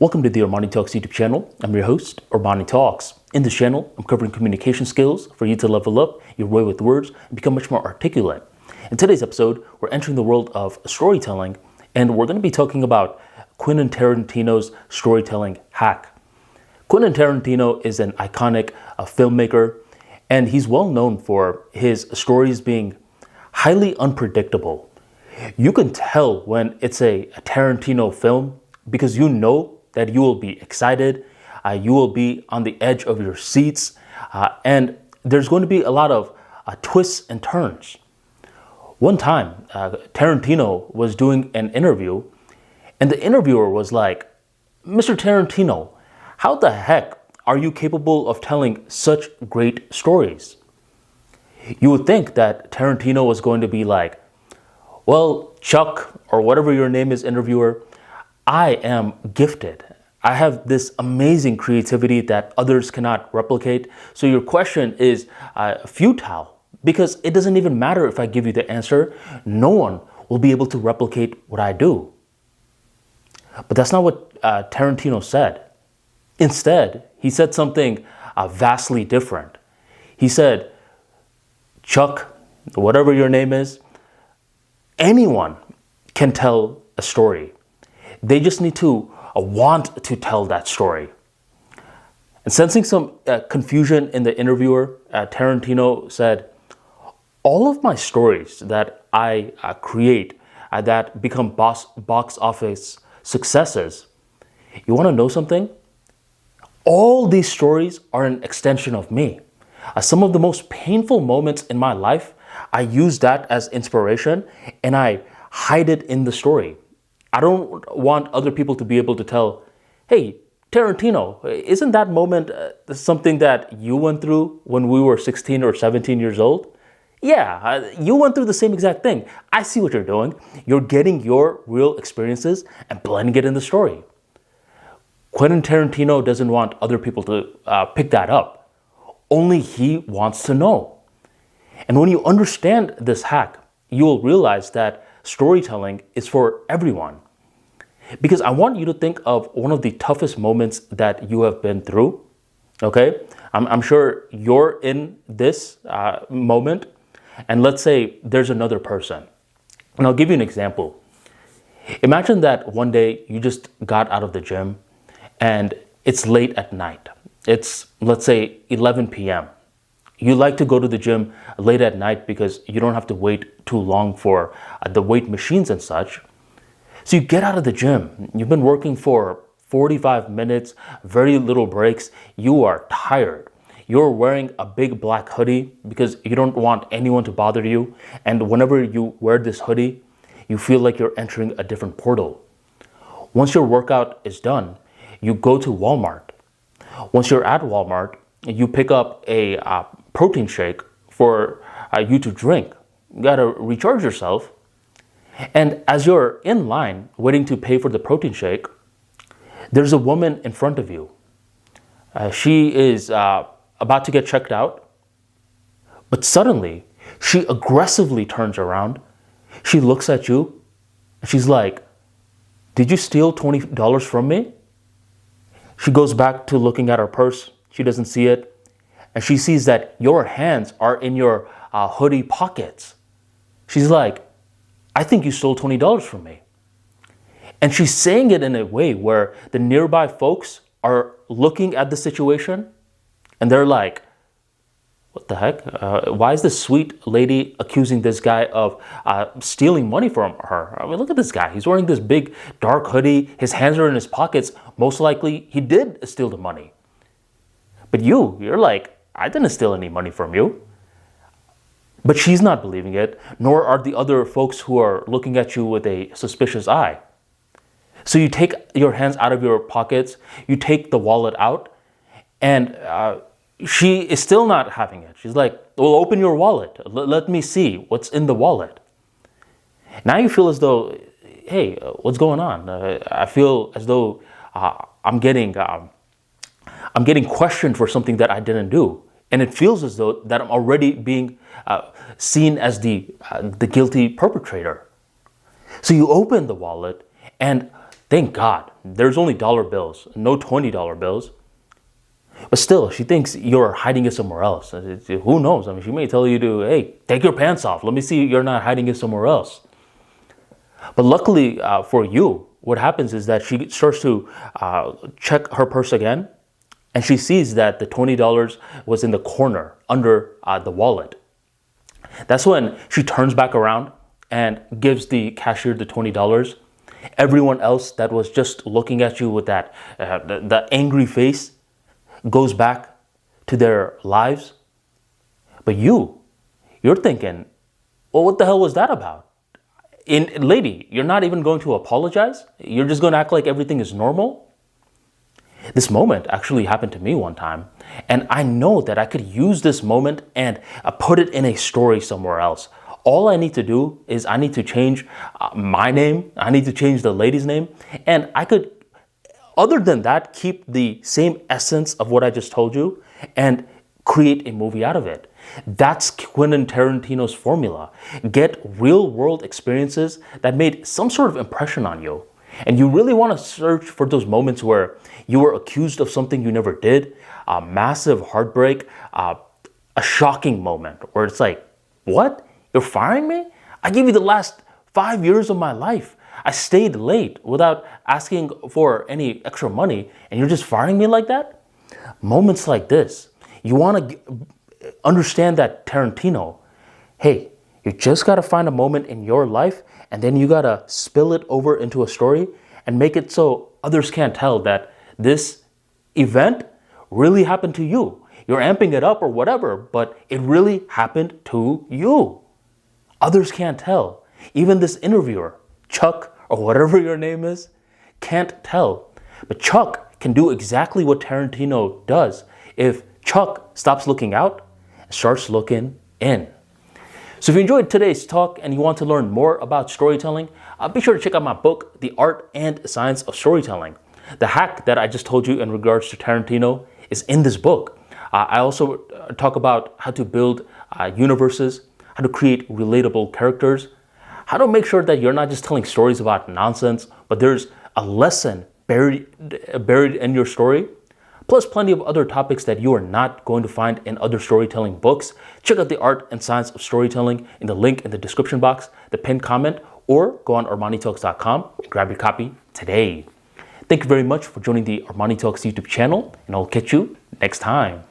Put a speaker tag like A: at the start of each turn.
A: Welcome to the ArmaniTalks YouTube channel. I'm your host, ArmaniTalks. In this channel, I'm covering communication skills for you to level up your way with words and become much more articulate. In today's episode, we're entering the world of storytelling, and we're going to be talking about Quentin Tarantino's storytelling hack. Quentin Tarantino is an iconic filmmaker, and he's well known for his stories being highly unpredictable. You can tell when it's a Tarantino film because you know that you will be excited, you will be on the edge of your seats, and there's going to be a lot of twists and turns. One time, Tarantino was doing an interview, and the interviewer was like, "Mr. Tarantino, how the heck are you capable of telling such great stories?" You would think that Tarantino was going to be like, "Well, Chuck, or whatever your name is, interviewer, I am gifted. I have this amazing creativity that others cannot replicate. So your question is futile because it doesn't even matter if I give you the answer. No one will be able to replicate what I do." But that's not what Tarantino said. Instead, he said something vastly different. He said, "Chuck, whatever your name is, anyone can tell a story. They just need to want to tell that story." And sensing some confusion in the interviewer, Tarantino said, "All of my stories that I create that become box office successes, you want to know something? All these stories are an extension of me. Some of the most painful moments in my life, I use that as inspiration and I hide it in the story. I don't want other people to be able to tell, 'Hey, Tarantino, isn't that moment something that you went through when we were 16 or 17 years old? Yeah, you went through the same exact thing. I see what you're doing. You're getting your real experiences and blending it in the story.'" Quentin Tarantino doesn't want other people to pick that up. Only he wants to know. And when you understand this hack, you will realize that storytelling is for everyone. Because I want you to think of one of the toughest moments that you have been through. Okay? I'm sure you're in this moment. And let's say there's another person. And I'll give you an example. Imagine that one day you just got out of the gym and it's late at night. It's, let's say, 11 p.m. You like to go to the gym late at night because you don't have to wait too long for the weight machines and such. So you get out of the gym. You've been working for 45 minutes, very little breaks. You are tired. You're wearing a big black hoodie because you don't want anyone to bother you. And whenever you wear this hoodie, you feel like you're entering a different portal. Once your workout is done, you go to Walmart. Once you're at Walmart, you pick up a protein shake for you to drink. You gotta recharge yourself. And as you're in line waiting to pay for the protein shake, there's a woman in front of you. She is about to get checked out, but suddenly she aggressively turns around. She looks at you and she's like, "Did you steal $20 from me?" She goes back to looking at her purse. She doesn't see it. And she sees that your hands are in your hoodie pockets. She's like, "I think you stole $20 from me." And she's saying it in a way where the nearby folks are looking at the situation and they're like, "What the heck? Why is this sweet lady accusing this guy of stealing money from her? I mean, look at this guy. He's wearing this big dark hoodie. His hands are in his pockets. Most likely he did steal the money. But you're like, 'I didn't steal any money from you.'" But she's not believing it, nor are the other folks who are looking at you with a suspicious eye. So you take your hands out of your pockets, you take the wallet out, and she is still not having it. She's like, "Well, open your wallet. Let me see what's in the wallet." Now you feel as though, "Hey, what's going on? I feel as though I'm getting questioned for something that I didn't do." And it feels as though that I'm already being seen as the guilty perpetrator. So you open the wallet and Thank God, there's only dollar bills, no $20 bills. But still, she thinks you're hiding it somewhere else. Who knows? I mean, she may tell you to, hey, take your pants off. Let me see you're not hiding it somewhere else. But luckily for you, what happens is that she starts to check her purse again, and she sees that the $20 was in the corner under the wallet. That's when she turns back around and gives the cashier the $20. Everyone else that was just looking at you with that the angry face goes back to their lives. But you're thinking, well, what the hell was that about? Lady, you're not even going to apologize? You're just going to act like everything is normal? This moment actually happened to me one time, and I know that I could use this moment and put it in a story somewhere else. All I need to do is I need to change my name, I need to change the lady's name, and I could, other than that, keep the same essence of what I just told you and create a movie out of it. That's Quentin Tarantino's formula. Get real world experiences that made some sort of impression on you. And you really want to search for those moments where you were accused of something you never did, a massive heartbreak, a shocking moment where it's like, what? You're firing me? I gave you the last 5 years of my life. I stayed late without asking for any extra money, and you're just firing me like that? Moments like this, you want to understand that Tarantino, hey, you just got to find a moment in your life, and then you got to spill it over into a story and make it so others can't tell that this event really happened to you. You're amping it up or whatever, but it really happened to you. Others can't tell. Even this interviewer, Chuck, or whatever your name is, can't tell. But Chuck can do exactly what Tarantino does if Chuck stops looking out and starts looking in. So if you enjoyed today's talk and you want to learn more about storytelling, be sure to check out my book, The Art and Science of Storytelling. The hack that I just told you in regards to Tarantino is in this book. I also talk about how to build universes, how to create relatable characters, how to make sure that you're not just telling stories about nonsense, but there's a lesson buried in your story, plus plenty of other topics that you are not going to find in other storytelling books. Check out The Art and Science of Storytelling in the link in the description box, the pinned comment, or go on ArmaniTalks.com and grab your copy today. Thank you very much for joining the Armani Talks YouTube channel, and I'll catch you next time.